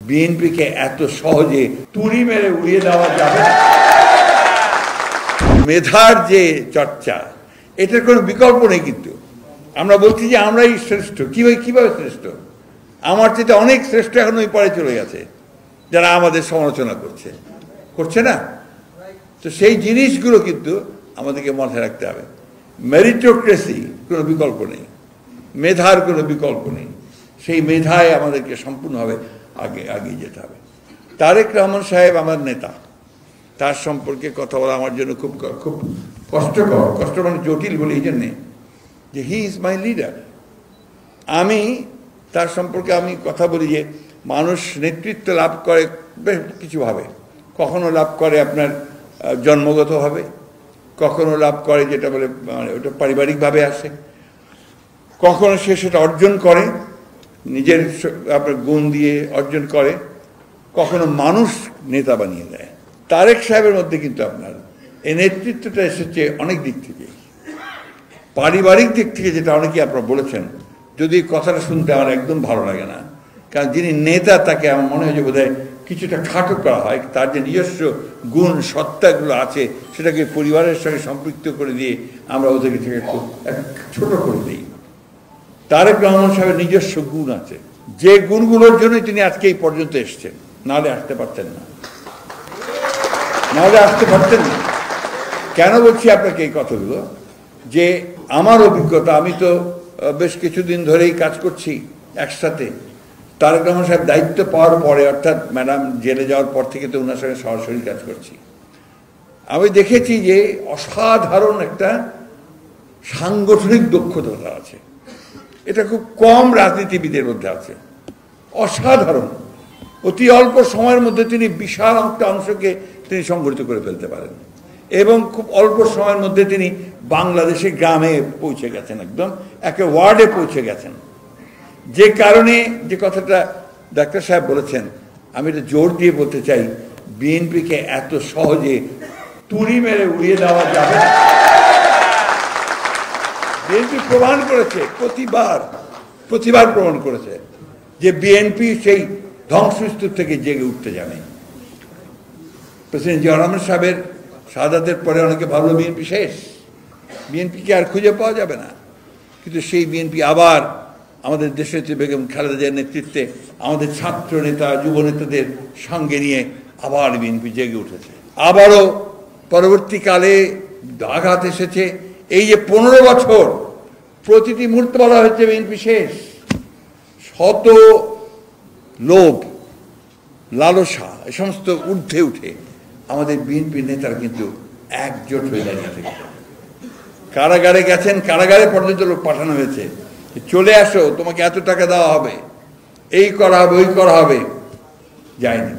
বিএনপিকে এত সহজে তুড়ি মেরে উড়িয়ে দেওয়া যাবে না। মেধার যে চর্চা, এটার কোনো বিকল্প নেই। কিন্তু আমরা বলছি যে আমরাই শ্রেষ্ঠ। কিভাবে শ্রেষ্ঠ? আমার চেয়ে অনেক শ্রেষ্ঠ এখন ওই পরে চলে গেছে, যারা আমাদের সমালোচনা করছে না। তো সেই জিনিসগুলো কিন্তু আমাদেরকে মাথায় রাখতে হবে। মেরিটোক্রেসি কোনো বিকল্প নেই, মেধার কোনো বিকল্প নেই। সেই মেধায় আমাদেরকে সম্পূর্ণভাবে এগিয়ে যেতে হবে। তারেক রহমান সাহেব আমার নেতা, তার সম্পর্কে কথা বলা আমার জন্য খুব কষ্ট মানে জটিল বলে এই জন্যে যে হি ইজ মাই লিডার। আমি তার সম্পর্কে কথা বলি যে মানুষ নেতৃত্ব লাভ করে বেশ কিছুভাবে। কখনো লাভ করে আপনার জন্মগতভাবে, কখনো লাভ করে যেটা বলে মানে ওটা পারিবারিকভাবে আসে, কখনো সে সেটা অর্জন করে নিজের আপনার গুণ দিয়ে অর্জন করে, কখনো মানুষ নেতা বানিয়ে দেয়। তারেক সাহেবের মধ্যে কিন্তু আপনার এই নেতৃত্বটা এসেছে অনেক দিক থেকে। পারিবারিক দিক থেকে যেটা অনেকেই আপনারা বলেছেন, যদি কথাটা শুনতে আমার একদম ভালো লাগে না, কারণ যিনি নেতা তাকে আমার মনে হয় যে বোধহয় কিছুটা খাটো করা হয়। তার যে নিজস্ব গুণ সত্তাগুলো আছে সেটাকে পরিবারের সঙ্গে সম্পৃক্ত করে দিয়ে আমরা ওদেরকে থেকে খুব ছোট করে দিই। তারেক রহমান সাহেবের নিজস্ব গুণ আছে, যে গুণগুলোর জন্যই তিনি আজকে এই পর্যন্ত এসছেন, নাহলে আসতে পারতেন না। কেন বলছি আপনাকে এই কথাগুলো? যে আমার অভিজ্ঞতা, আমি তো বেশ কিছুদিন ধরেই কাজ করছি একসাথে। তারেক রহমান সাহেব দায়িত্ব পাওয়ার পরে, অর্থাৎ ম্যাডাম জেলে যাওয়ার পর থেকে তো ওনার সঙ্গে সরাসরি কাজ করছি। আমি দেখেছি যে অসাধারণ একটা সাংগঠনিক দক্ষতা আছে। এটা খুব কম রাজনীতিবিদের মধ্যে আছে। অসাধারণ। অতি অল্প সময়ের মধ্যে তিনি বিশাল একটা অংশকে তিনি সংগঠিত করে ফেলতে পারেন, এবং খুব অল্প সময়ের মধ্যে তিনি বাংলাদেশের গ্রামে পৌঁছে গেছেন, একদম একটা ওয়ার্ডে পৌঁছে গেছেন। যে কারণে যে কথাটা ডাক্তার সাহেব বলেছেন, আমি এটা জোর দিয়ে বলতে চাই, বিএনপিকে এত সহজে তুড়ি মেরে উড়িয়ে দেওয়া যাবে না। বিএনপি প্রমাণ করেছে, প্রতিবার প্রমাণ করেছে যে বিএনপি সেই ধ্বংসস্তূপ থেকে জেগে উঠতে জানে। প্রেসিডেন্ট জিয়া রহমান সাহেবের শাহাদাতের পরে অনেকে ভাবলো বিএনপি শেষ, বিএনপিকে আর খুঁজে পাওয়া যাবে না। কিন্তু সেই বিএনপি আবার আমাদের দেশনেত্রী বেগম খালেদা জিয়ার নেতৃত্বে আমাদের ছাত্র নেতা, যুব নেতাদের সঙ্গে নিয়ে আবার বিএনপি জেগে উঠেছে। আবারও পরবর্তীকালে আঘাত এসেছে। এই যে 15 বছর প্রতিটি মুহূর্তে বলা হচ্ছে বিএনপি শেষ, শত লোভ, লালসা, এ সমস্ত ঊর্ধ্বে উঠে আমাদের বিএনপি নেতারা কিন্তু একজোট হয়ে দাঁড়িয়ে থেকে কারাগারে গেছেন। কারাগারে পর্যন্ত লোক পাঠানো হয়েছে, চলে আসো, তোমাকে এত টাকা দেওয়া হবে, এই করা হবে, ওই করা হবে। যায়নি।